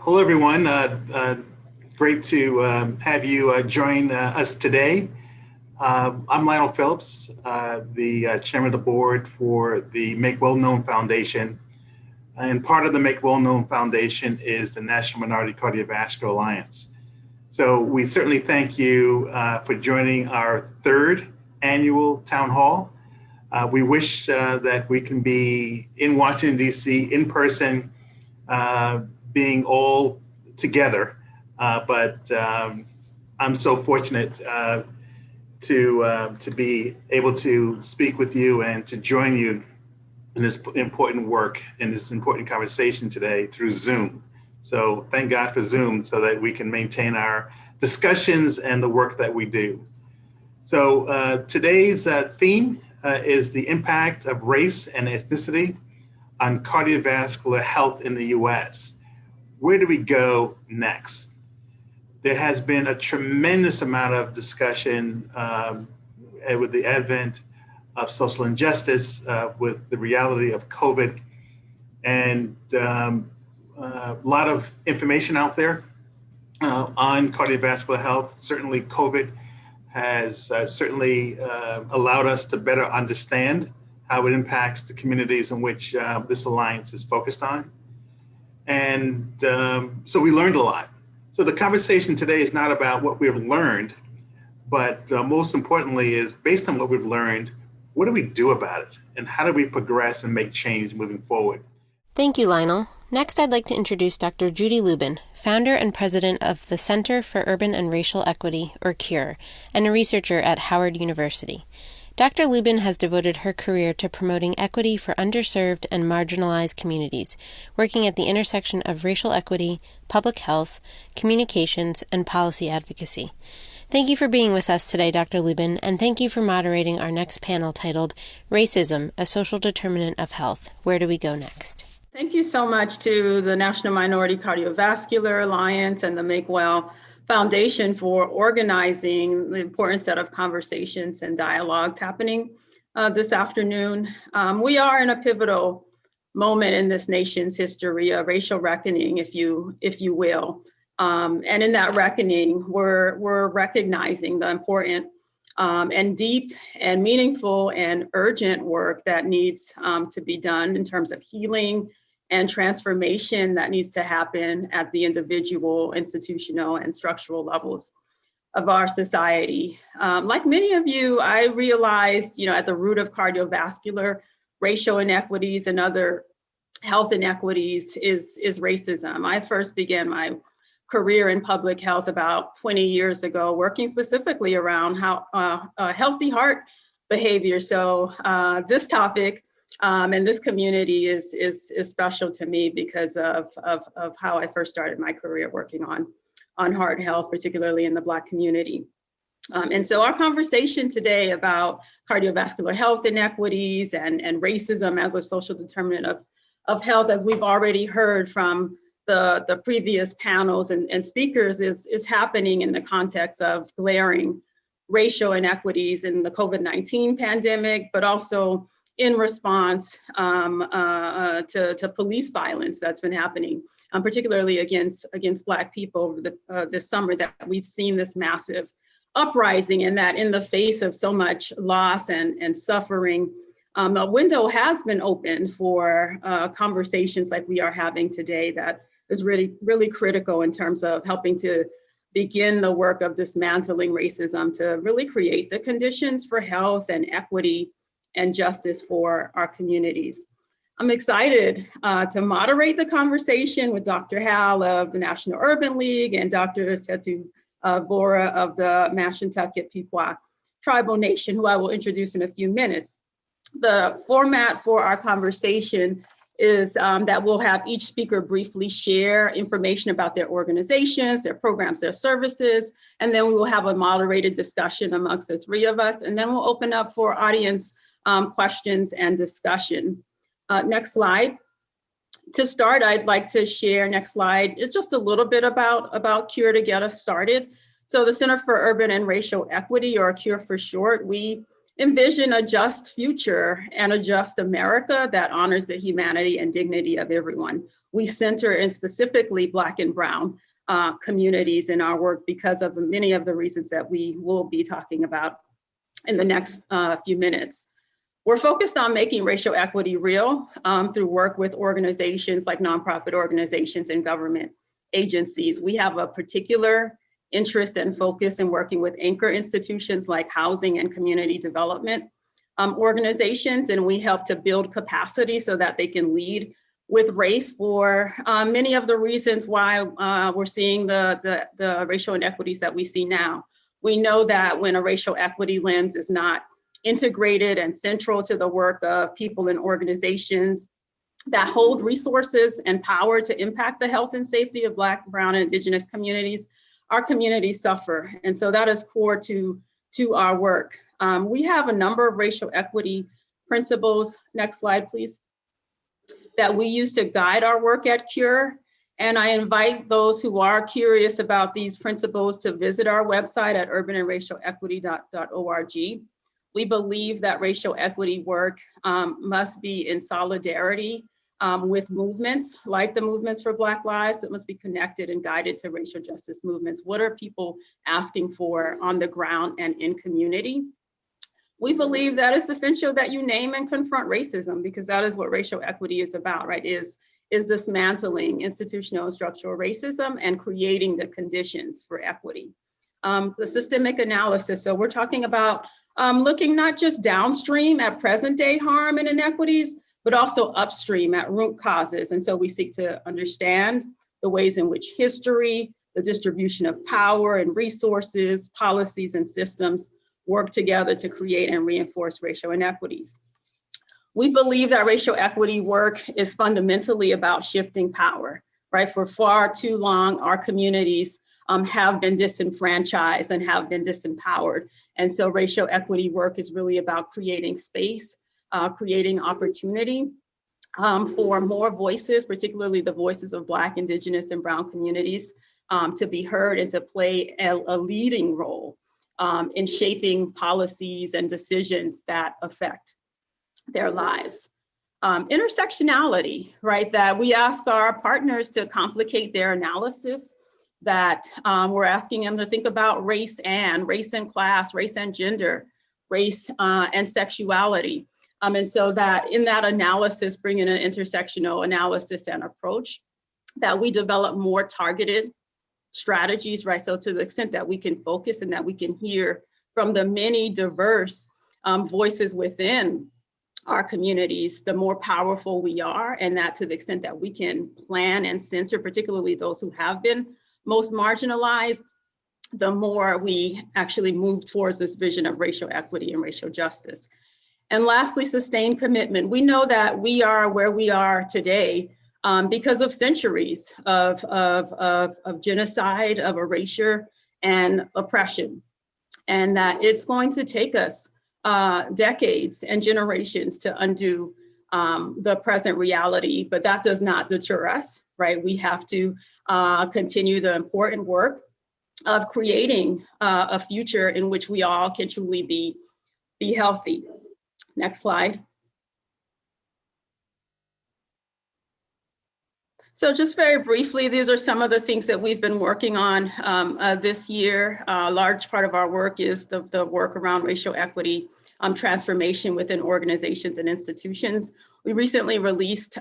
Hello, everyone. It's great to have you join us today. I'm Lionel Phillips, the chairman of the board for the Make Well Known Foundation. And part of the Make Well Known Foundation is the National Minority Cardiovascular Alliance. So we certainly thank you for joining our third annual town hall. We wish that we can be in Washington, D.C. in person, being all together, but I'm so fortunate to be able to speak with you and to join you in this important work, in this important conversation today through Zoom. So thank God for Zoom so that we can maintain our discussions and the work that we do. So today's theme is the impact of race and ethnicity on cardiovascular health in the U.S. Where do we go next? There has been a tremendous amount of discussion with the advent of social injustice, with the reality of COVID, and a lot of information out there on cardiovascular health. Certainly COVID has certainly allowed us to better understand how it impacts the communities in which this alliance is focused on. And so we learned a lot. So the conversation today is not about what we've learned, but most importantly is based on what we've learned, what do we do about it? And how do we progress and make change moving forward? Thank you, Lionel. Next, I'd like to introduce Dr. Judy Lubin, founder and president of the Center for Urban and Racial Equity, or CURE, and a researcher at Howard University. Dr. Lubin has devoted her career to promoting equity for underserved and marginalized communities, working at the intersection of racial equity, public health, communications, and policy advocacy. Thank you for being with us today, Dr. Lubin, and thank you for moderating our next panel titled Racism, a Social Determinant of Health. Where do we go next? Thank you so much to the National Minority Cardiovascular Alliance and the Make Well Foundation for organizing the important set of conversations and dialogues happening this afternoon. We are in a pivotal moment in this nation's history, a racial reckoning, if you will. And in that reckoning, we're recognizing the important and deep and meaningful and urgent work that needs to be done in terms of healing and transformation that needs to happen at the individual, institutional, and structural levels of our society. Like many of you, I realized, at the root of cardiovascular, racial inequities and other health inequities is racism. I first began my career in public health about 20 years ago, working specifically around how healthy heart behavior. So this topic and this community is special to me because of how I first started my career working on heart health, particularly in the Black community. And so our conversation today about cardiovascular health inequities and racism as a social determinant of health, as we've already heard from the previous panels and speakers, is happening in the context of glaring racial inequities in the COVID-19 pandemic, but also in response to police violence that's been happening, particularly against Black people over this summer, that we've seen this massive uprising, and that in the face of so much loss and suffering, a window has been opened for conversations like we are having today that is really, really critical in terms of helping to begin the work of dismantling racism to really create the conditions for health and equity and justice for our communities. I'm excited to moderate the conversation with Dr. Hal of the National Urban League and Dr. Setu Vora of the Mashantucket Pequot Tribal Nation, who I will introduce in a few minutes. The format for our conversation is that we'll have each speaker briefly share information about their organizations, their programs, their services, and then we will have a moderated discussion amongst the three of us, and then we'll open up for audience questions and discussion. Next slide. To start, I'd like to share, next slide, just a little bit about CURE to get us started. So the Center for Urban and Racial Equity, or CURE for short, we envision a just future and a just America that honors the humanity and dignity of everyone, we center in specifically Black and Brown communities in our work because of many of the reasons that we will be talking about in the next few minutes. We're focused on making racial equity real through work with organizations like nonprofit organizations and government agencies. We have a particular interest and focus in working with anchor institutions like housing and community development organizations, and we help to build capacity so that they can lead with race for many of the reasons why we're seeing the racial inequities that we see now. We know that when a racial equity lens is not integrated and central to the work of people and organizations that hold resources and power to impact the health and safety of Black, Brown, and Indigenous communities, our communities suffer. And so that is core to our work. We have a number of racial equity principles, next slide please, that we use to guide our work at CURE. And I invite those who are curious about these principles to visit our website at urbanandracialequity.org. We believe that racial equity work must be in solidarity with movements like the movements for Black Lives that must be connected and guided to racial justice movements. What are people asking for on the ground and in community? We believe that it's essential that you name and confront racism, because that is what racial equity is about, right? Is dismantling institutional and structural racism and creating the conditions for equity. The systemic analysis, so we're talking about looking not just downstream at present day harm and inequities, but also upstream at root causes. And so we seek to understand the ways in which history, the distribution of power and resources, policies and systems work together to create and reinforce racial inequities. We believe that racial equity work is fundamentally about shifting power, right? For far too long, our communities have been disenfranchised and have been disempowered. And so racial equity work is really about creating space, creating opportunity for more voices, particularly the voices of Black, Indigenous, and Brown communities to be heard and to play a leading role in shaping policies and decisions that affect their lives. Intersectionality, right? That we ask our partners to complicate their analysis, that we're asking them to think about race and class, race and gender, race and sexuality. And so that in that analysis, bring in an intersectional analysis and approach, that we develop more targeted strategies, right? So to the extent that we can focus and that we can hear from the many diverse voices within our communities, the more powerful we are, and that to the extent that we can plan and center, particularly those who have been most marginalized, the more we actually move towards this vision of racial equity and racial justice. And lastly, sustained commitment. We know that we are where we are today because of centuries of genocide, of erasure and oppression, and that it's going to take us decades and generations to undo the present reality, but that does not deter us, right? We have to continue the important work of creating a future in which we all can truly be healthy. Next slide. So just very briefly, these are some of the things that we've been working on this year. A large part of our work is the work around racial equity transformation within organizations and institutions. We recently released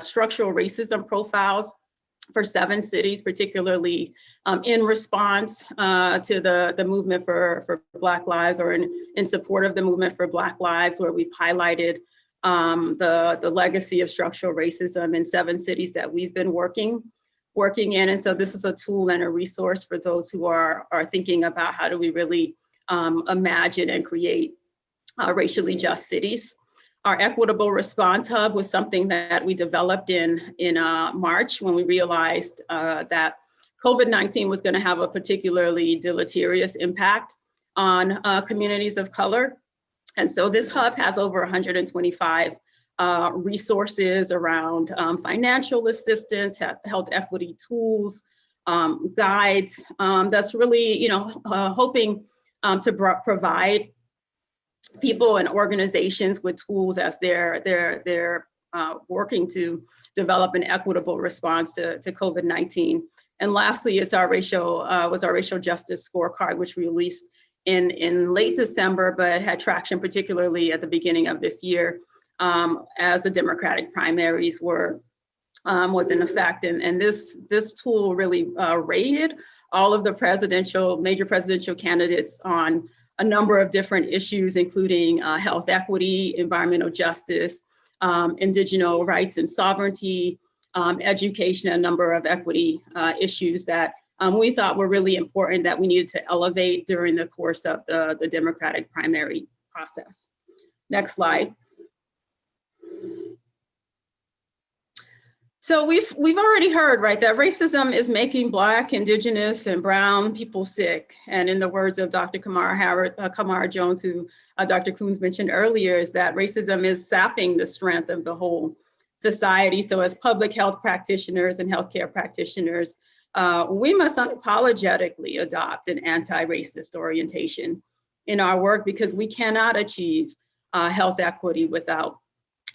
structural racism profiles for 7 cities, particularly in response to the movement for Black Lives, or in support of the movement for Black Lives, where we've highlighted the legacy of structural racism in 7 cities that we've been working in. And so this is a tool and a resource for those who are thinking about how do we really imagine and create racially just cities. Our Equitable Response Hub was something that we developed in March, when we realized that COVID-19 was going to have a particularly deleterious impact on communities of color. And so this hub has over 125 resources around financial assistance, health equity tools, guides, that's really, hoping to provide people and organizations with tools as they're working to develop an equitable response to COVID-19. And lastly, is our racial justice scorecard, which we released in late December, but had traction particularly at the beginning of this year as the Democratic primaries was in effect. And this tool really rated all of the major presidential candidates on a number of different issues, including health equity, environmental justice, indigenous rights and sovereignty, education, a number of equity issues that we thought were really important that we needed to elevate during the course of the Democratic primary process. Next slide. So we've already heard, right, that racism is making Black, Indigenous, and Brown people sick. And in the words of Dr. Kamara Jones, who Dr. Coons mentioned earlier, is that racism is sapping the strength of the whole society. So as public health practitioners and healthcare practitioners, we must unapologetically adopt an anti-racist orientation in our work, because we cannot achieve health equity without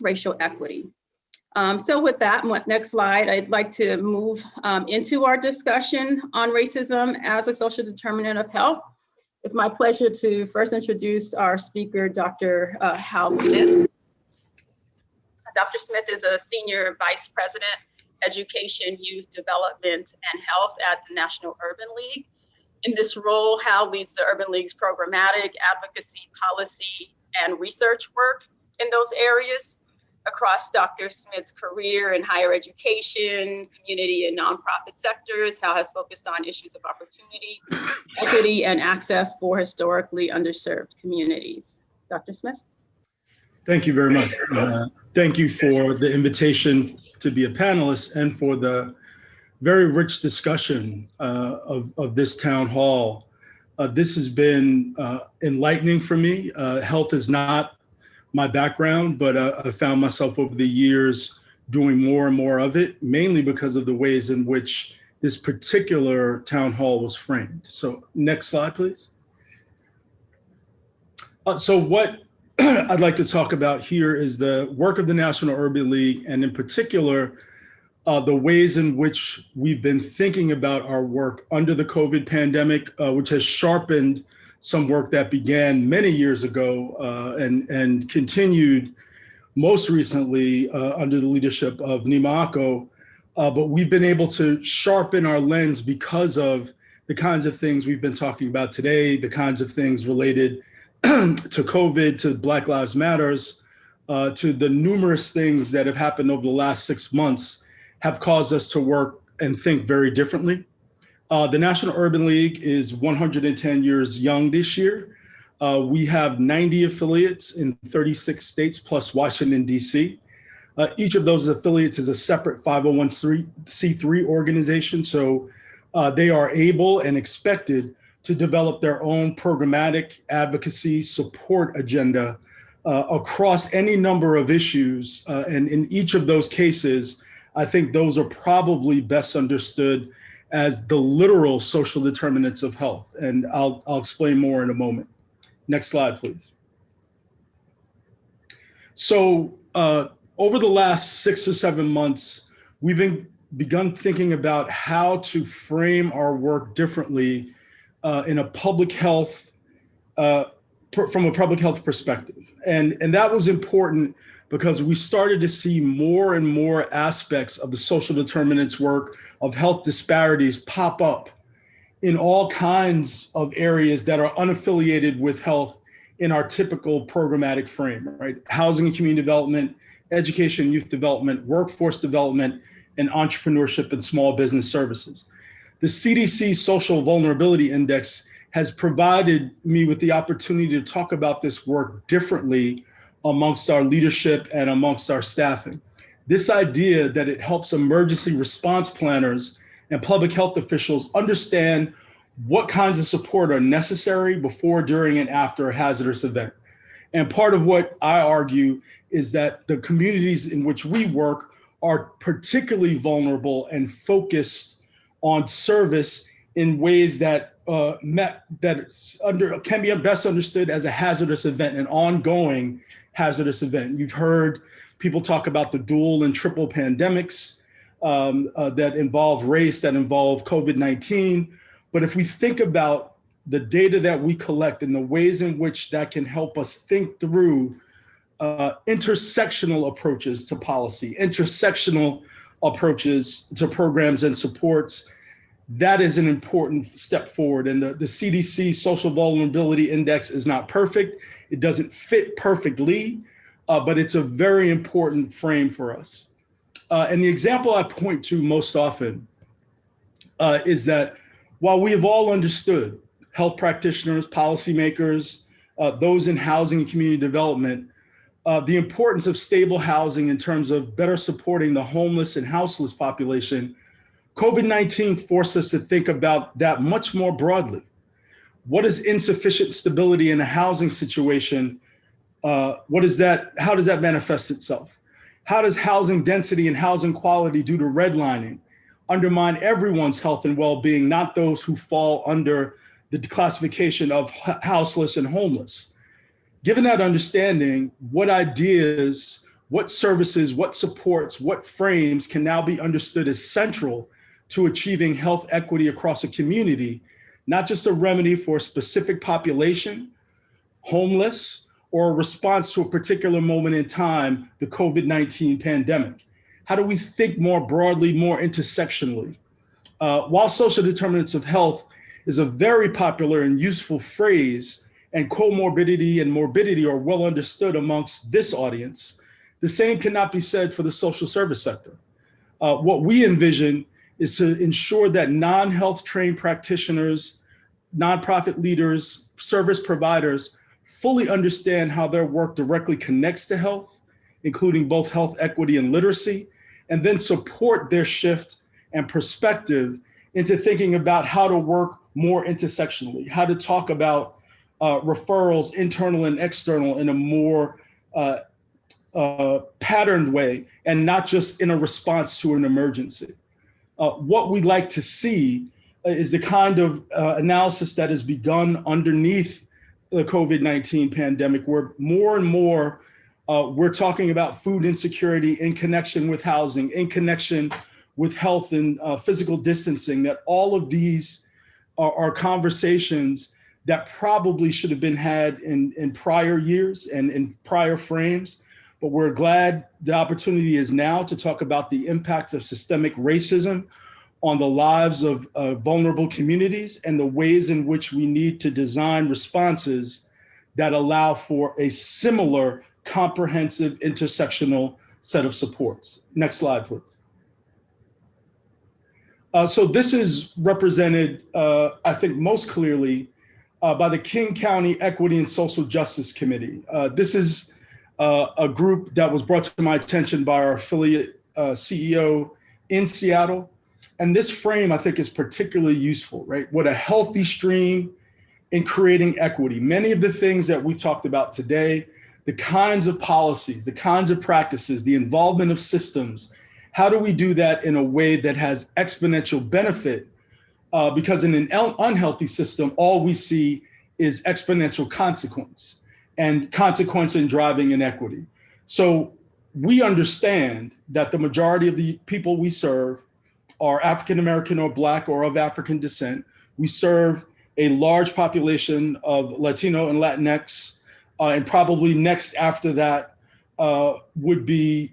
racial equity. So with that, next slide, I'd like to move into our discussion on racism as a social determinant of health. It's my pleasure to first introduce our speaker, Dr. Hal Smith. Dr. Smith is a Senior Vice President, Education, Youth Development, and Health at the National Urban League. In this role, Hal leads the Urban League's programmatic, advocacy, policy, and research work in those areas. Across Dr. Smith's career in higher education, community, and nonprofit sectors, Hal has focused on issues of opportunity, equity, and access for historically underserved communities. Dr. Smith? Thank you very much. Thank you for the invitation to be a panelist and for the very rich discussion of this town hall. This has been enlightening for me. Health is not my background, but I found myself over the years doing more and more of it, mainly because of the ways in which this particular town hall was framed. So next slide, please. So what I'd like to talk about here is the work of the National Urban League, and in particular, the ways in which we've been thinking about our work under the COVID pandemic, which has sharpened some work that began many years ago and continued most recently under the leadership of Nima Ako. But we've been able to sharpen our lens because of the kinds of things we've been talking about today, the kinds of things related to COVID, to Black Lives Matters, to the numerous things that have happened over the last 6 months have caused us to work and think very differently. The National Urban League is 110 years young this year. We have 90 affiliates in 36 states plus Washington, D.C. Each of those affiliates is a separate 501c3 organization. So they are able and expected to develop their own programmatic advocacy support agenda across any number of issues. And in each of those cases, I think those are probably best understood as the literal social determinants of health. And I'll explain more in a moment. Next slide, please. So over the last 6 or 7 months, we've begun thinking about how to frame our work differently in a public health, from a public health perspective. And that was important because we started to see more and more aspects of the social determinants work of health disparities pop up in all kinds of areas that are unaffiliated with health in our typical programmatic frame, right? Housing and community development, education and youth development, workforce development, and entrepreneurship and small business services. The CDC Social Vulnerability Index has provided me with the opportunity to talk about this work differently amongst our leadership and amongst our staffing. This idea that it helps emergency response planners and public health officials understand what kinds of support are necessary before, during, and after a hazardous event. And part of what I argue is that the communities in which we work are particularly vulnerable and focused on service in ways that can be best understood as a hazardous event, an ongoing hazardous event. You've heard People talk about the dual and triple pandemics that involve race, that involve COVID-19. But if we think about the data that we collect and the ways in which that can help us think through intersectional approaches to policy, intersectional approaches to programs and supports, that is an important step forward. And the CDC Social Vulnerability Index is not perfect. It doesn't fit perfectly, but it's a very important frame for us. And the example I point to most often is that while we have all understood, health practitioners, policymakers, those in housing and community development, the importance of stable housing in terms of better supporting the homeless and houseless population, COVID-19 forced us to think about that much more broadly. What is insufficient stability in a housing situation? How does that manifest itself? How does housing density and housing quality due to redlining undermine everyone's health and well-being, not those who fall under the classification of houseless and homeless? Given that understanding, what ideas, what services, what supports, what frames can now be understood as central to achieving health equity across a community, not just a remedy for a specific population, homeless, or a response to a particular moment in time, the COVID-19 pandemic? How do we think more broadly, more intersectionally? While social determinants of health is a very popular and useful phrase, and comorbidity and morbidity are well understood amongst this audience, the same cannot be said for the social service sector. What we envision is to ensure that non-health trained practitioners, nonprofit leaders, service providers fully understand how their work directly connects to health, including both health equity and literacy, and then support their shift and perspective into thinking about how to work more intersectionally, how to talk about referrals, internal and external, in a more patterned way, and not just in a response to an emergency. What we'd like to see is the kind of analysis that has begun underneath the COVID-19 pandemic, where more and more we're talking about food insecurity in connection with housing, in connection with health and physical distancing, that all of these are conversations that probably should have been had in prior years and in prior frames. But we're glad the opportunity is now to talk about the impact of systemic racism on the lives of vulnerable communities and the ways in which we need to design responses that allow for a similar comprehensive intersectional set of supports. Next slide, please. So this is represented, I think, most clearly by the King County Equity and Social Justice Committee. This is a group that was brought to my attention by our affiliate CEO in Seattle. And this frame, I think, is particularly useful, right? What a healthy stream in creating equity. Many of the things that we've talked about today, the kinds of policies, the kinds of practices, the involvement of systems, how do we do that in a way that has exponential benefit? Because in an unhealthy system, all we see is exponential consequence, and consequence in driving inequity. So we understand that the majority of the people we serve are African-American or Black or of African descent. We serve a large population of Latino and Latinx, and probably next after that would be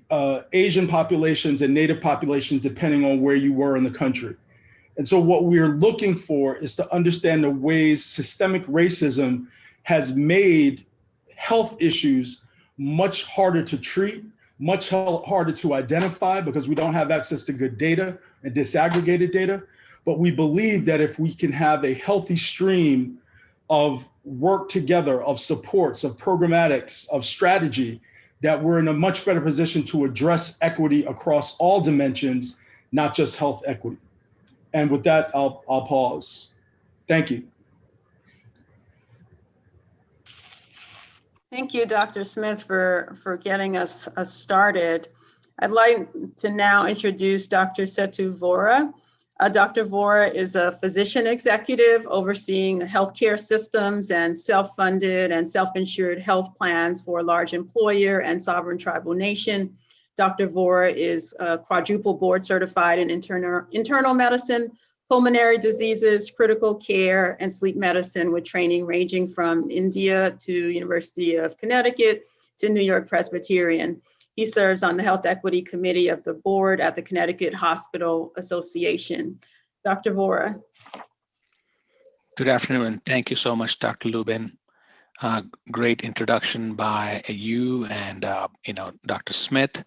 Asian populations and Native populations, depending on where you were in the country. And so what we're looking for is to understand the ways systemic racism has made health issues much harder to treat, much harder to identify, because we don't have access to good data and disaggregated data. But we believe that if we can have a healthy stream of work together, of supports, of programmatics, of strategy, that we're in a much better position to address equity across all dimensions, not just health equity. And with that, I'll pause. Thank you. Thank you, Dr. Smith, for getting us started. I'd like to now introduce Dr. Setu Vora. Dr. Vora is a physician executive overseeing healthcare systems and self-funded and self-insured health plans for a large employer and sovereign tribal nation. Dr. Vora is quadruple board certified in internal medicine, pulmonary diseases, critical care, and sleep medicine, with training ranging from India to University of Connecticut to New York Presbyterian. He serves on the Health Equity Committee of the board at the Connecticut Hospital Association. Dr. Vora. Good afternoon. Thank you so much, Dr. Lubin. Great introduction by you and Dr. Smith.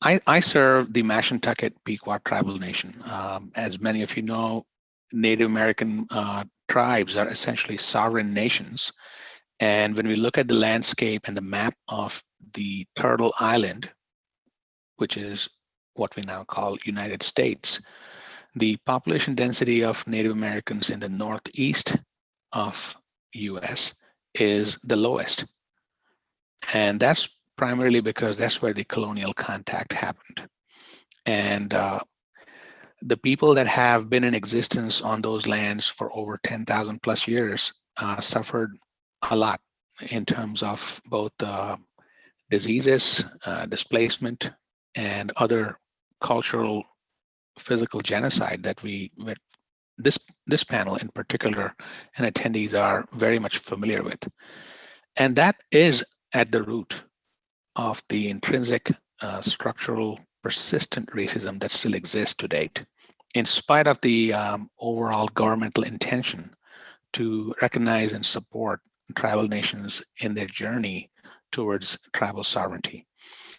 I serve the Mashantucket Pequot tribal nation. As many of you know, Native American tribes are essentially sovereign nations. And when we look at the landscape and the map of the Turtle Island, which is what we now call United States, the population density of Native Americans in the northeast of US is the lowest. And that's primarily because that's where the colonial contact happened. And the people that have been in existence on those lands for over 10,000 plus years suffered a lot in terms of both diseases, displacement, and other cultural, physical genocide that this panel in particular and attendees are very much familiar with. And that is at the root of the intrinsic, structural, persistent racism that still exists to date, in spite of the overall governmental intention to recognize and support tribal nations in their journey towards tribal sovereignty.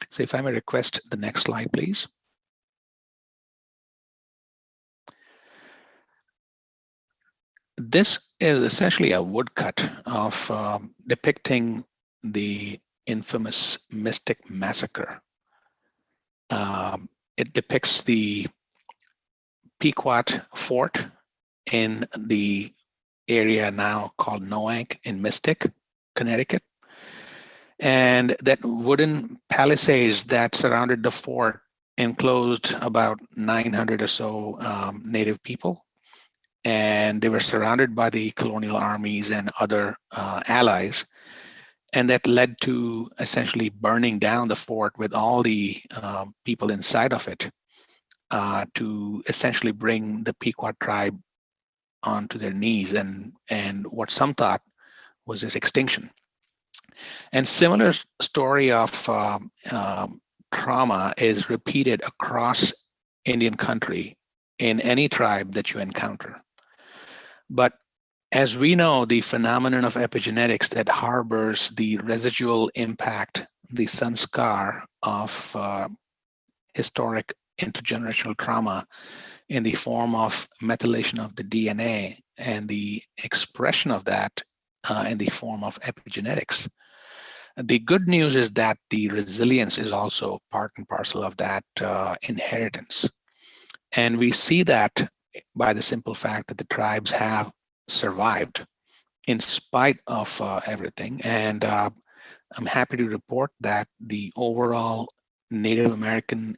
So if I may request the next slide, please. This is essentially a woodcut of depicting the infamous Mystic Massacre. It depicts the Pequot fort in the area now called Noank in Mystic, Connecticut. And that wooden palisades that surrounded the fort enclosed about 900 or so Native people. And they were surrounded by the colonial armies and other allies. And that led to essentially burning down the fort with all the people inside of it to essentially bring the Pequot tribe onto their knees and what some thought was its extinction. And similar story of trauma is repeated across Indian country in any tribe that you encounter. But as we know, the phenomenon of epigenetics that harbors the residual impact, the sanskar of historic intergenerational trauma in the form of methylation of the DNA and the expression of that in the form of epigenetics. The good news is that the resilience is also part and parcel of that inheritance. And we see that by the simple fact that the tribes have survived in spite of everything. And I'm happy to report that the overall Native American,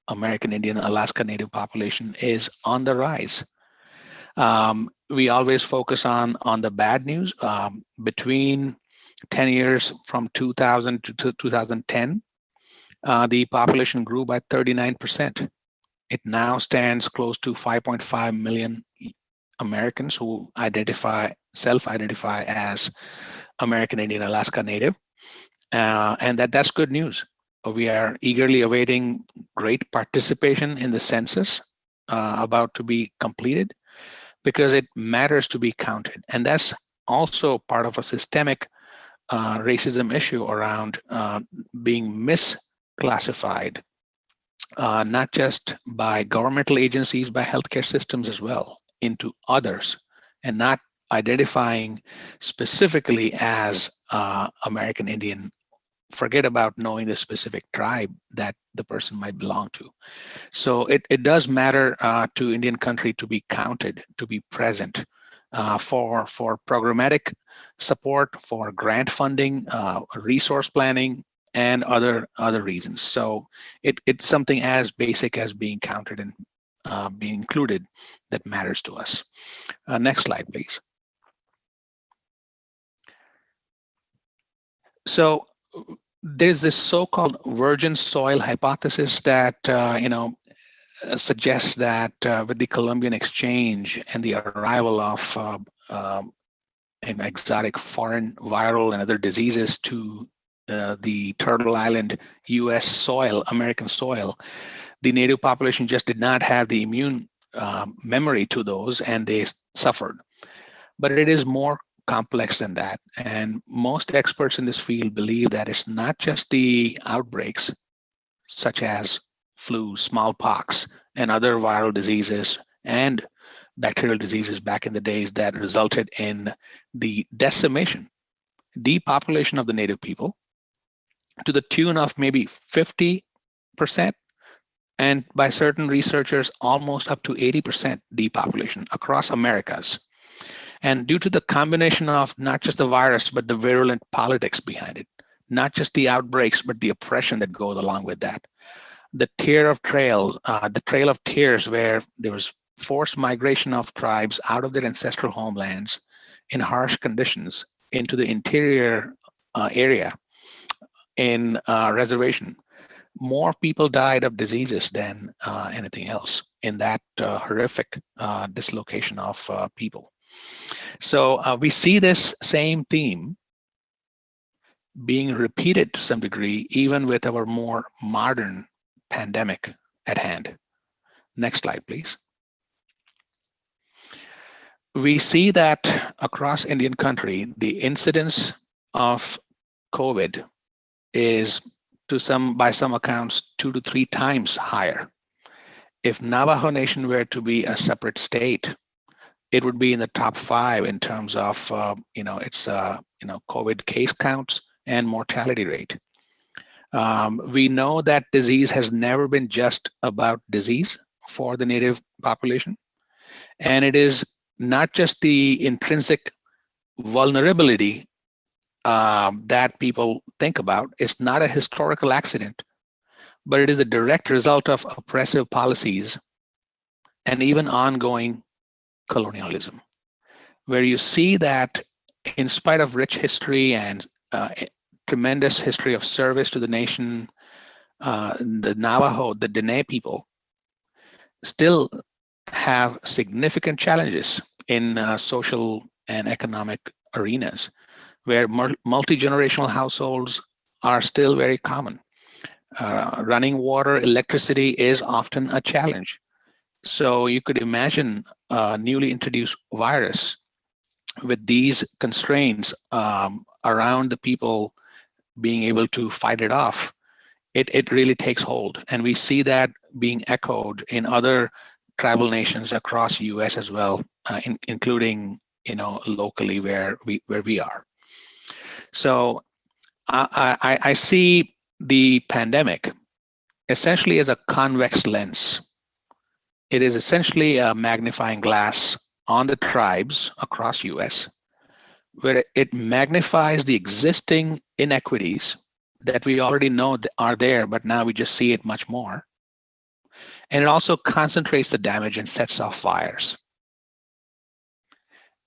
American Indian, Alaska Native population is on the rise. We always focus on the bad news. Between 10 years from 2000 to 2010, the population grew by 39%. It now stands close to 5.5 million Americans who self-identify as American Indian, Alaska Native, and that's good news. We are eagerly awaiting great participation in the census about to be completed, because it matters to be counted. And that's also part of a systemic racism issue around being misclassified, not just by governmental agencies, by healthcare systems as well, into others, and not identifying specifically as American Indian. Forget about knowing the specific tribe that the person might belong to. So it does matter to Indian country to be counted, to be present for programmatic support, for grant funding, resource planning, and other reasons. So it's something as basic as being counted and being included that matters to us. Next slide, please. So there's this so-called virgin soil hypothesis that suggests that with the Columbian exchange and the arrival of exotic foreign viral and other diseases to the Turtle Island US soil, American soil, the native population just did not have the immune memory to those, and they suffered. But it is more complex than that. And most experts in this field believe that it's not just the outbreaks, such as flu, smallpox, and other viral diseases and bacterial diseases back in the days that resulted in the decimation, depopulation of the native people to the tune of maybe 50%, and by certain researchers, almost up to 80% depopulation across Americas. And due to the combination of not just the virus, but the virulent politics behind it, not just the outbreaks, but the oppression that goes along with that. The Trail of Tears, where there was forced migration of tribes out of their ancestral homelands in harsh conditions into the interior area in reservation. More people died of diseases than anything else in that horrific dislocation of people. So we see this same theme being repeated to some degree, even with our more modern pandemic at hand. Next slide, please. We see that across Indian country, the incidence of COVID is by some accounts 2 to 3 times higher. If Navajo Nation were to be a separate state, it would be in the top 5 in terms of its COVID case counts and mortality rate. We know that disease has never been just about disease for the native population, and it is not just the intrinsic vulnerability that people think about. It's not a historical accident, but it is a direct result of oppressive policies and even ongoing colonialism, where you see that in spite of rich history and tremendous history of service to the nation, the Navajo, the Dene people, still have significant challenges in social and economic arenas, where multi-generational households are still very common. Running water, electricity is often a challenge. So you could imagine a newly introduced virus with these constraints around the people being able to fight it off. It really takes hold. And we see that being echoed in other tribal nations across US as well, including locally where we are. So I see the pandemic essentially as a convex lens. It is essentially a magnifying glass on the tribes across US, where it magnifies the existing inequities that we already know are there, but now we just see it much more. And it also concentrates the damage and sets off fires.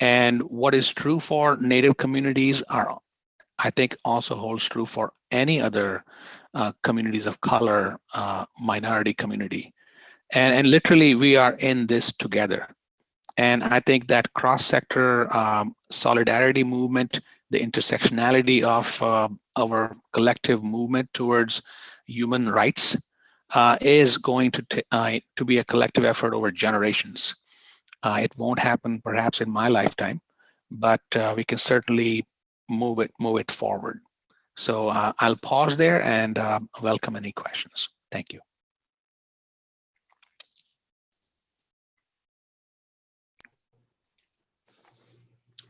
And what is true for Native communities I think also holds true for any other communities of color, minority community. And literally we are in this together. And I think that cross-sector solidarity movement, the intersectionality of our collective movement towards human rights is going to be a collective effort over generations. It won't happen perhaps in my lifetime, but we can certainly move it forward. So I'll pause there and welcome any questions. Thank you.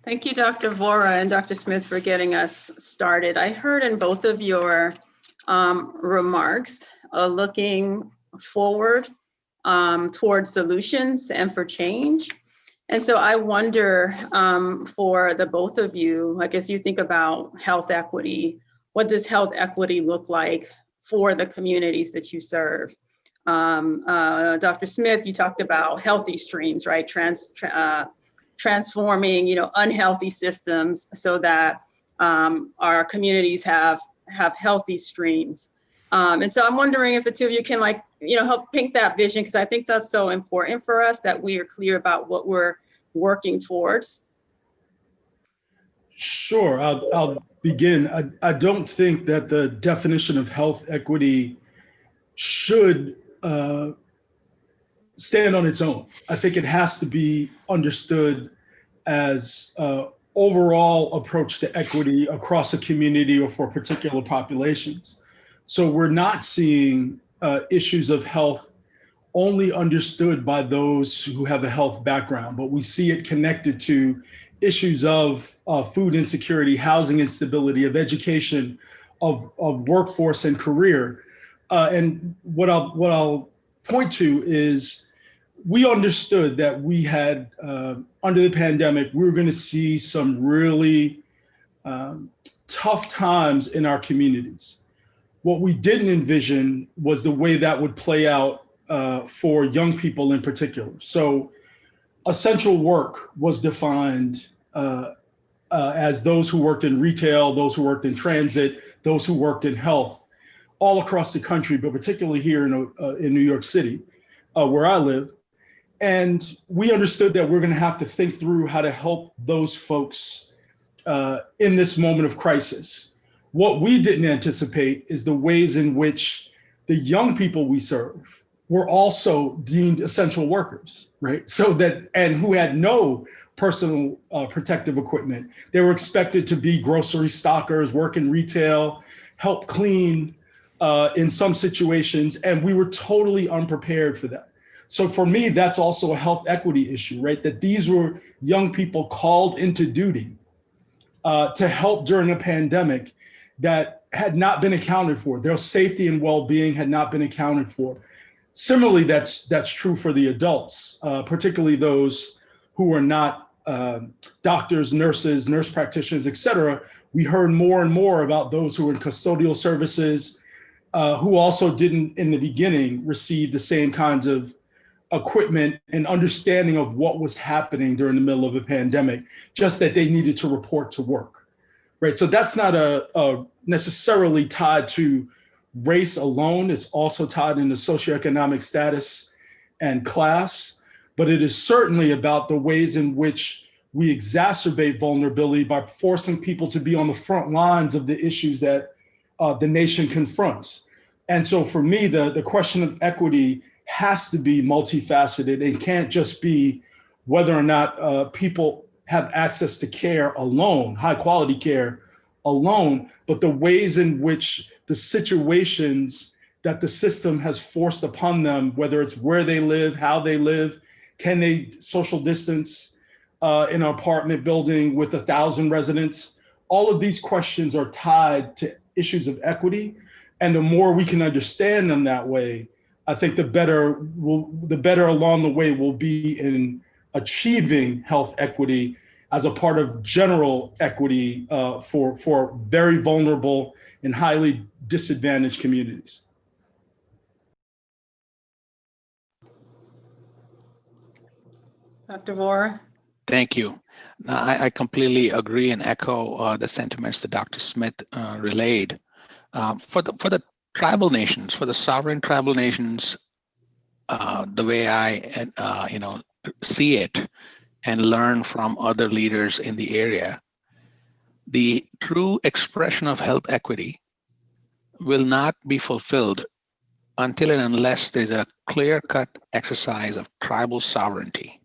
Thank you, Dr. Vora and Dr. Smith, for getting us started. I heard in both of your remarks looking forward towards solutions and for change. And so I wonder for the both of you, like as you think about health equity, what does health equity look like for the communities that you serve? Dr. Smith, you talked about healthy streams, right? Transforming, unhealthy systems so that our communities have healthy streams. And so I'm wondering if the two of you can help paint that vision, because I think that's so important for us that we are clear about what we're working towards. Sure, I'll begin. I don't think that the definition of health equity should stand on its own. I think it has to be understood as overall approach to equity across a community or for particular populations. So we're not seeing issues of health only understood by those who have a health background, but we see it connected to issues of food insecurity, housing instability, of education, of workforce and career. And what I'll point to is we understood that we had, under the pandemic, we were going to see some really tough times in our communities. What we didn't envision was the way that would play out for young people in particular. So essential work was defined as those who worked in retail, those who worked in transit, those who worked in health, all across the country, but particularly here in New York City, where I live. And we understood that we're going to have to think through how to help those folks in this moment of crisis. What we didn't anticipate is the ways in which the young people we serve were also deemed essential workers, right? So that, and who had no personal protective equipment. They were expected to be grocery stockers, work in retail, help clean in some situations, and we were totally unprepared for that. So for me, that's also a health equity issue, right? That these were young people called into duty to help during a pandemic that had not been accounted for. Their safety and well-being had not been accounted for. Similarly, that's true for the adults, particularly those who are not doctors, nurses, nurse practitioners, et cetera. We heard more and more about those who were in custodial services, who also didn't, in the beginning, receive the same kinds of equipment and understanding of what was happening during the middle of a pandemic, just that they needed to report to work, right? So that's not necessarily tied to race alone. It's also tied into socioeconomic status and class, but it is certainly about the ways in which we exacerbate vulnerability by forcing people to be on the front lines of the issues that the nation confronts. And so for me, the question of equity has to be multifaceted and can't just be whether or not people have access to care alone, high quality care alone, but the ways in which the situations that the system has forced upon them, whether it's where they live, how they live, can they social distance in an apartment building with 1,000 residents? All of these questions are tied to issues of equity. And the more we can understand them that way, I think the better along the way we'll be in achieving health equity as a part of general equity for very vulnerable and highly disadvantaged communities. Dr. Vora? Thank you. Now, I completely agree and echo the sentiments that Dr. Smith relayed. For the tribal nations, for the sovereign tribal nations, the way I see it and learn from other leaders in the area, the true expression of health equity will not be fulfilled until and unless there's a clear-cut exercise of tribal sovereignty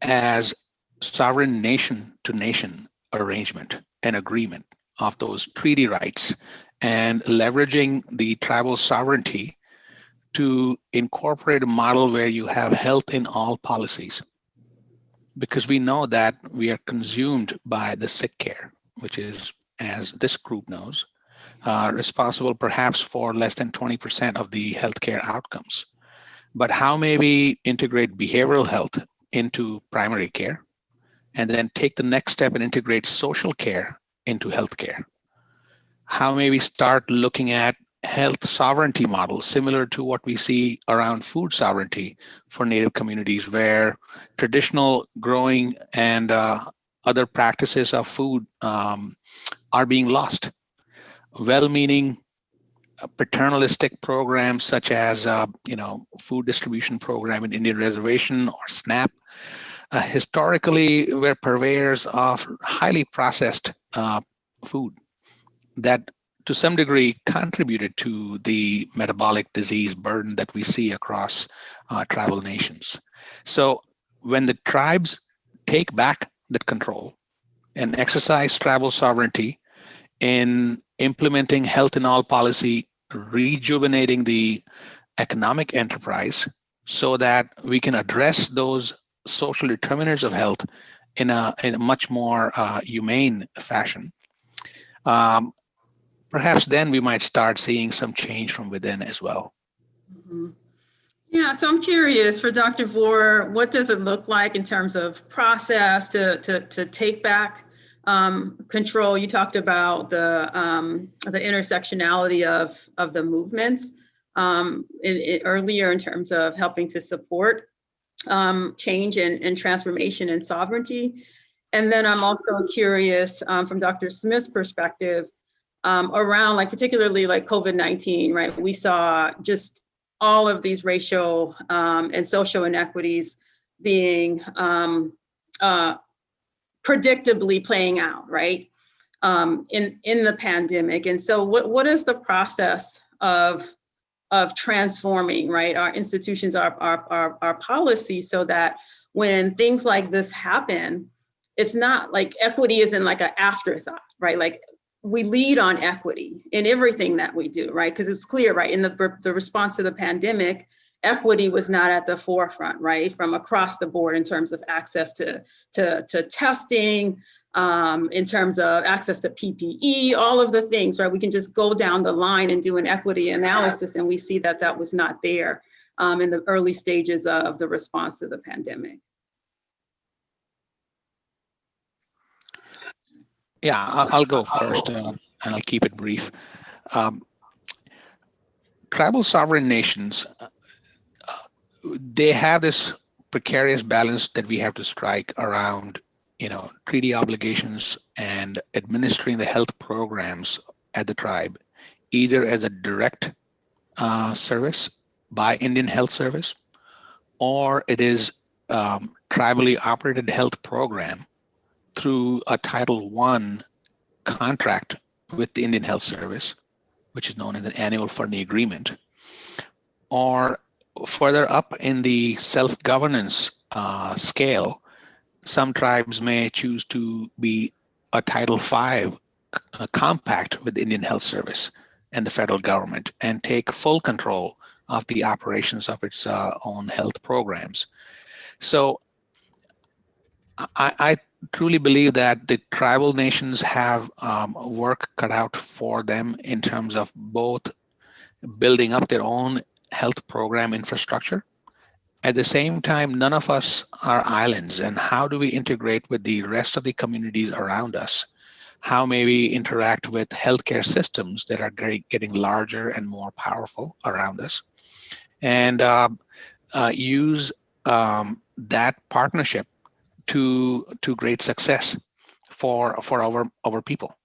as sovereign nation-to-nation arrangement and agreement of those treaty rights, and leveraging the tribal sovereignty to incorporate a model where you have health in all policies. Because we know that we are consumed by the sick care, which is, as this group knows, responsible perhaps for less than 20% of the healthcare outcomes. But how may we integrate behavioral health into primary care, and then take the next step and integrate social care into healthcare? how may we start looking at health sovereignty models similar to what we see around food sovereignty for Native communities, where traditional growing and other practices of food are being lost. Well-meaning paternalistic programs such as food distribution program in Indian Reservation or SNAP historically were purveyors of highly processed food that to some degree contributed to the metabolic disease burden that we see across tribal nations. So when the tribes take back that control and exercise tribal sovereignty in implementing health in all policy, rejuvenating the economic enterprise so that we can address those social determinants of health in a much more humane fashion. Perhaps then we might start seeing some change from within as well. Mm-hmm. Yeah, so I'm curious for Dr. Vora, what does it look like in terms of process to take back control? You talked about the intersectionality of the movements earlier in terms of helping to support change and transformation and sovereignty. And then I'm also curious from Dr. Smith's perspective around particularly COVID-19, right? We saw just all of these racial and social inequities being predictably playing out, right? In the pandemic. And so what is the process of transforming, right, our institutions, our policies, so that when things like this happen, it's not like equity isn't like an afterthought, right? Like we lead on equity in everything that we do, right? Because it's clear, right, in the response to the pandemic, equity was not at the forefront, right, from across the board in terms of access to testing, in terms of access to PPE, all of the things, right? We can just go down the line and do an equity analysis, and we see that that was not there in the early stages of the response to the pandemic. Yeah, I'll go first, and I'll keep it brief. Tribal sovereign nations, they have this precarious balance that we have to strike around, treaty obligations and administering the health programs at the tribe, either as a direct service by Indian Health Service, or it is tribally operated health program through a Title I contract with the Indian Health Service, which is known as an annual funding agreement, or further up in the self-governance scale, some tribes may choose to be a Title V compact with the Indian Health Service and the federal government and take full control of the operations of its own health programs. So I truly believe that the tribal nations have work cut out for them in terms of both building up their own health program infrastructure. At the same time, none of us are islands, and how do we integrate with the rest of the communities around us? How may we interact with healthcare systems that are getting larger and more powerful around us, and use that partnership to great success for our people.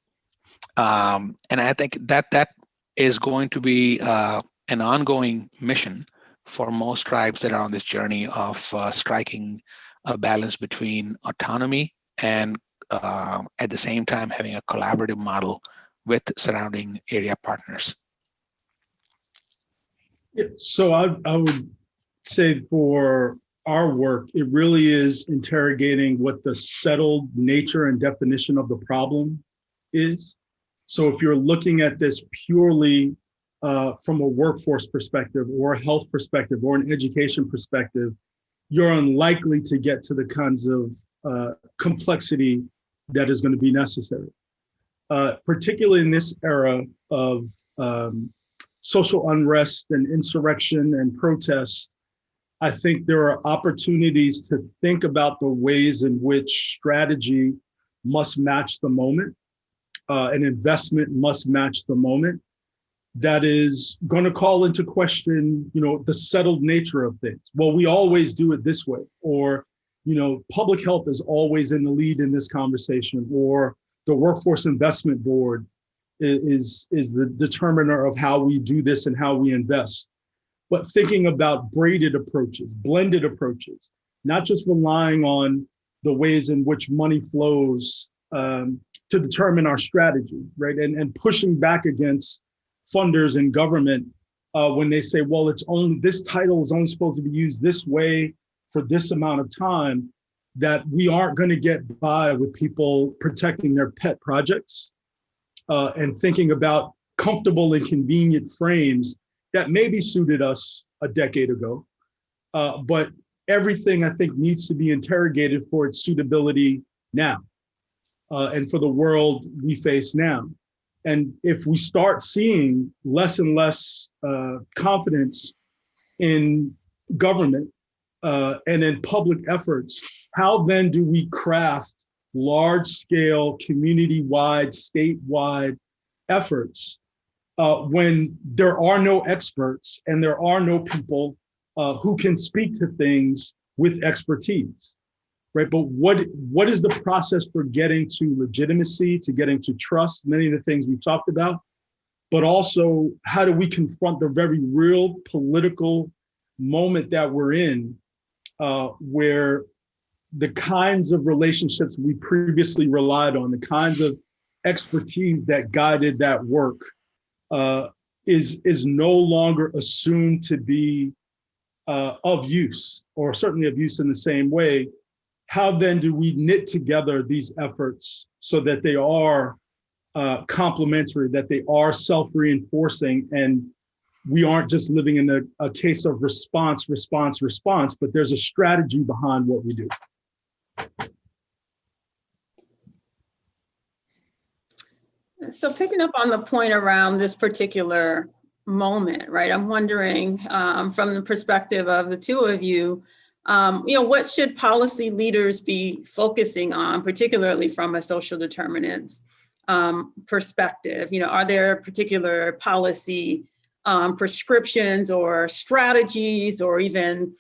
And I think that is going to be an ongoing mission for most tribes that are on this journey of striking a balance between autonomy and at the same time having a collaborative model with surrounding area partners. Yeah, so I would say for our work, it really is interrogating what the settled nature and definition of the problem is. So if you're looking at this purely from a workforce perspective or a health perspective or an education perspective, you're unlikely to get to the kinds of complexity that is going to be necessary. Particularly in this era of social unrest and insurrection and protest, I think there are opportunities to think about the ways in which strategy must match the moment. an investment must match the moment, that is going to call into question, the settled nature of things. Well, we always do it this way, or, public health is always in the lead in this conversation, or the Workforce Investment Board is the determiner of how we do this and how we invest. But thinking about braided approaches, blended approaches, not just relying on the ways in which money flows to determine our strategy, right? And pushing back against funders and government when they say, well, this title is only supposed to be used this way for this amount of time, that we aren't going to get by with people protecting their pet projects and thinking about comfortable and convenient frames that maybe suited us a decade ago. But everything, I think, needs to be interrogated for its suitability now and for the world we face now. And if we start seeing less and less confidence in government and in public efforts, how then do we craft large-scale, community-wide, statewide efforts when there are no experts and there are no people who can speak to things with expertise, right? But what is the process for getting to legitimacy, to getting to trust, many of the things we've talked about, but also how do we confront the very real political moment that we're in where the kinds of relationships we previously relied on, the kinds of expertise that guided that work is no longer assumed to be of use, or certainly of use in the same way. How then do we knit together these efforts so that they are complementary, that they are self-reinforcing, and we aren't just living in a case of response, but there's a strategy behind what we do. So picking up on the point around this particular moment, right? I'm wondering from the perspective of the two of you, what should policy leaders be focusing on, particularly from a social determinants perspective? Are there particular policy prescriptions or strategies or even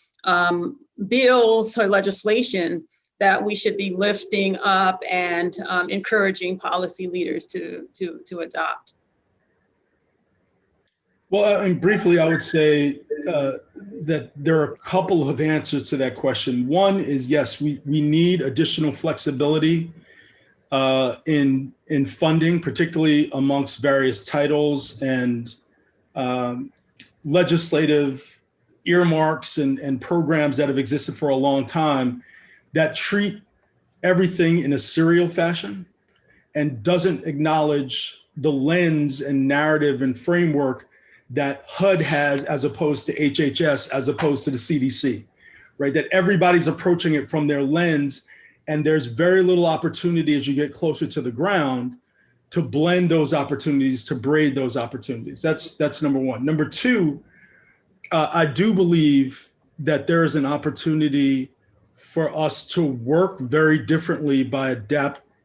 bills or legislation that we should be lifting up and encouraging policy leaders to adopt? Well, and briefly, I would say that there are a couple of answers to that question. One is, yes, we need additional flexibility in funding, particularly amongst various titles and legislative earmarks and programs that have existed for a long time that treat everything in a serial fashion and doesn't acknowledge the lens and narrative and framework that HUD has as opposed to HHS, as opposed to the CDC, right? That everybody's approaching it from their lens, and there's very little opportunity as you get closer to the ground to blend those opportunities, to braid those opportunities. That's number one. Number two, I do believe that there is an opportunity for us to work very differently by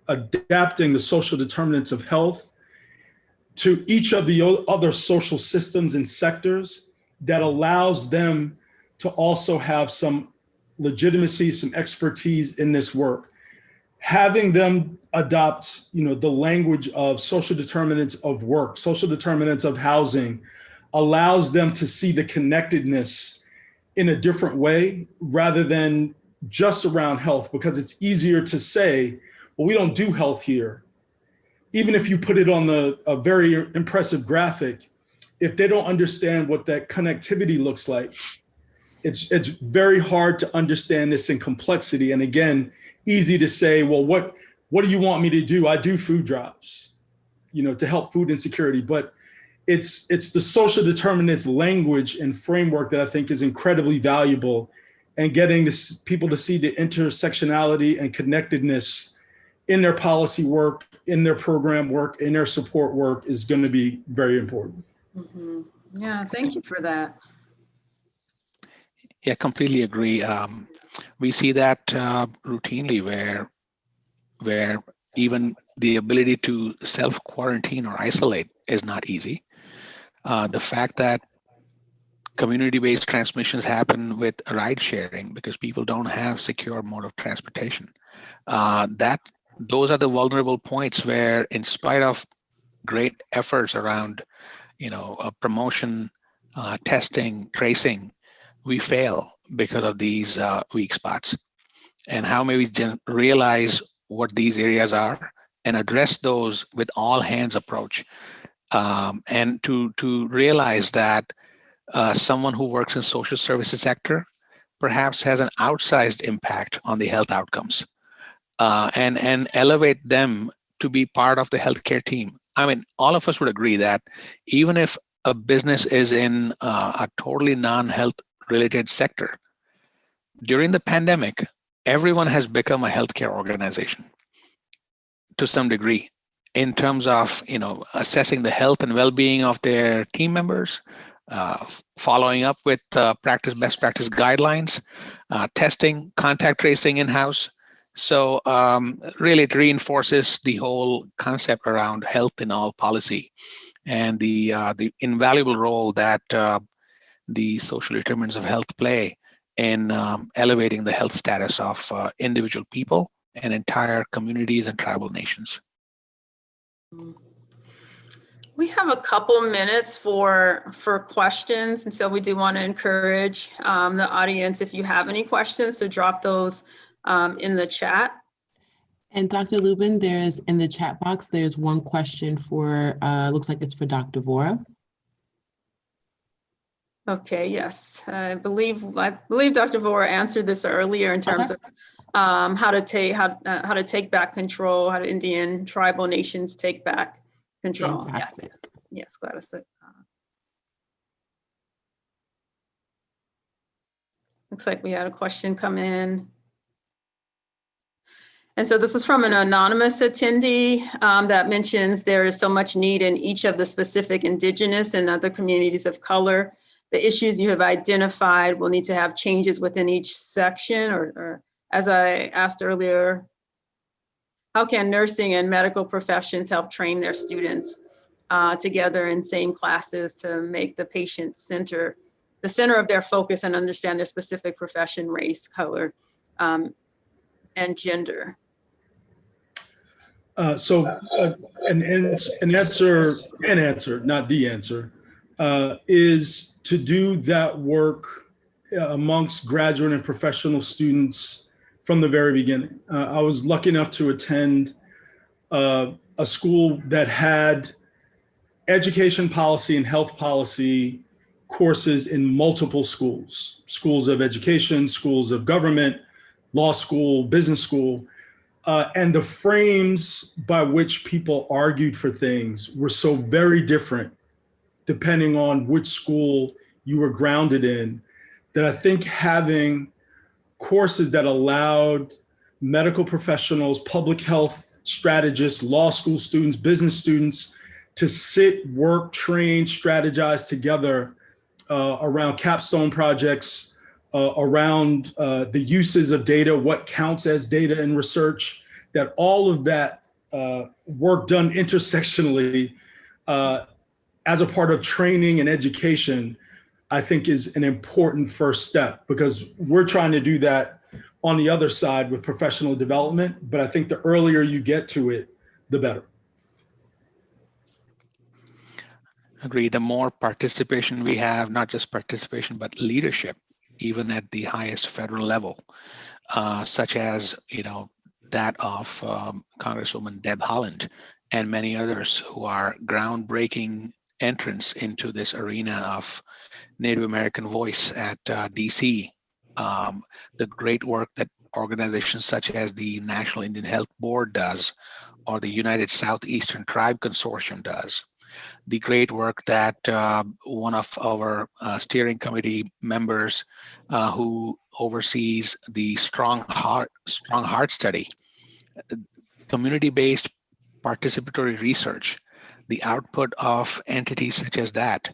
adapting the social determinants of health to each of the other social systems and sectors that allows them to also have some legitimacy, some expertise in this work. Having them adopt, the language of social determinants of work, social determinants of housing, allows them to see the connectedness in a different way rather than just around health, because it's easier to say, well, we don't do health here. Even if you put it on a very impressive graphic, if they don't understand what that connectivity looks like, it's very hard to understand this in complexity. And again, easy to say, well, what do you want me to do? I do food drives, to help food insecurity. But it's the social determinants language and framework that I think is incredibly valuable, and getting people to see the intersectionality and connectedness in their policy work, in their program work, in their support work is going to be very important. Mm-hmm. Yeah, thank you for that. Yeah, completely agree. We see that routinely where even the ability to self-quarantine or isolate is not easy. The fact that community-based transmissions happen with ride sharing because people don't have secure mode of transportation. Those are the vulnerable points where, in spite of great efforts around, promotion, testing, tracing, we fail because of these weak spots. And how may we realize what these areas are and address those with all hands approach, and to realize that someone who works in social services sector perhaps has an outsized impact on the health outcomes, and elevate them to be part of the healthcare team. I mean, all of us would agree that even if a business is in a totally non-health related sector, during the pandemic, everyone has become a healthcare organization to some degree in terms of, assessing the health and well-being of their team members, following up with best practice guidelines, testing, contact tracing in-house. So really it reinforces the whole concept around health in all policy and the invaluable role that the social determinants of health play in elevating the health status of individual people and entire communities and tribal nations. We have a couple minutes for questions, and so we do want to encourage the audience, if you have any questions, to drop those in the chat. And Dr. Lubin, there's in the chat box, there's one question for, looks like it's for Dr. Vora. Okay, yes, I believe Dr. Vora answered this earlier in terms of how to take back control, how do Indian tribal nations take back control. Fantastic. Yes, Gladys. Looks like we had a question come in. And so this is from an anonymous attendee that mentions there is so much need in each of the specific Indigenous and other communities of color. The issues you have identified will need to have changes within each section, or as I asked earlier, how can nursing and medical professions help train their students together in same classes to make the patient the center of their focus and understand their specific profession, race, color, and gender? An answer, not the answer, is to do that work amongst graduate and professional students from the very beginning. I was lucky enough to attend a school that had education policy and health policy courses in multiple schools, schools of education, schools of government, law school, business school. And the frames by which people argued for things were so very different depending on which school you were grounded in, that I think having courses that allowed medical professionals, public health strategists, law school students, business students to sit, work, train, strategize together around capstone projects, around the uses of data, what counts as data in research, that all of that work done intersectionally as a part of training and education, I think is an important first step, because we're trying to do that on the other side with professional development. But I think the earlier you get to it, the better. Agree. The more participation we have, not just participation, but leadership, even at the highest federal level, such as, that of Congresswoman Deb Haaland and many others who are groundbreaking entrance into this arena of Native American voice at DC. The great work that organizations such as the National Indian Health Board does, or the United Southeastern Tribe Consortium does. The great work that one of our steering committee members who oversees the Strong Heart study, community-based participatory research, the output of entities such as that,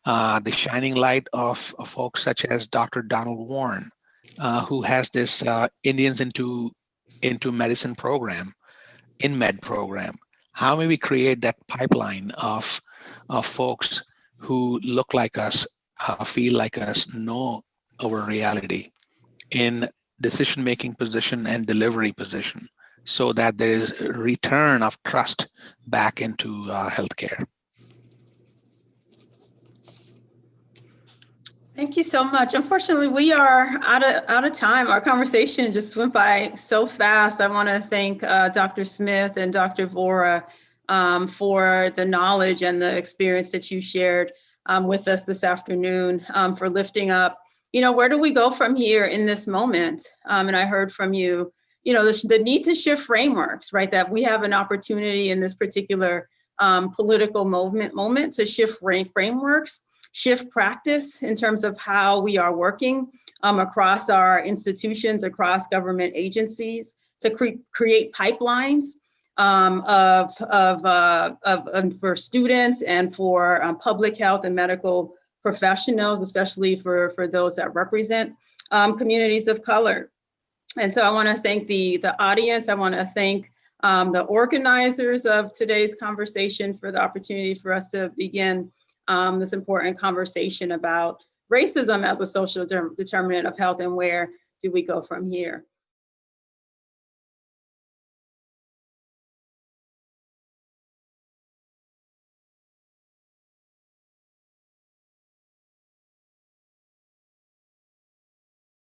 the shining light of folks such as Dr. Donald Warren, who has this Indians into Medicine program InMed program? How may we create that pipeline of folks who look like us, feel like us, know our reality in decision-making position and delivery position, so that there is a return of trust back into healthcare? Thank you so much. Unfortunately, we are out of time. Our conversation just went by so fast. I want to thank Dr. Smith and Dr. Vora for the knowledge and the experience that you shared with us this afternoon, for lifting up, where do we go from here in this moment? And I heard from you, the need to shift frameworks, right? That we have an opportunity in this particular political moment to shift frameworks, shift practice in terms of how we are working across our institutions, across government agencies, to create pipelines for students and for public health and medical professionals, especially for those that represent communities of color. And so I want to thank the audience. I want to thank the organizers of today's conversation for the opportunity for us to begin this important conversation about racism as a social determinant of health, and where do we go from here.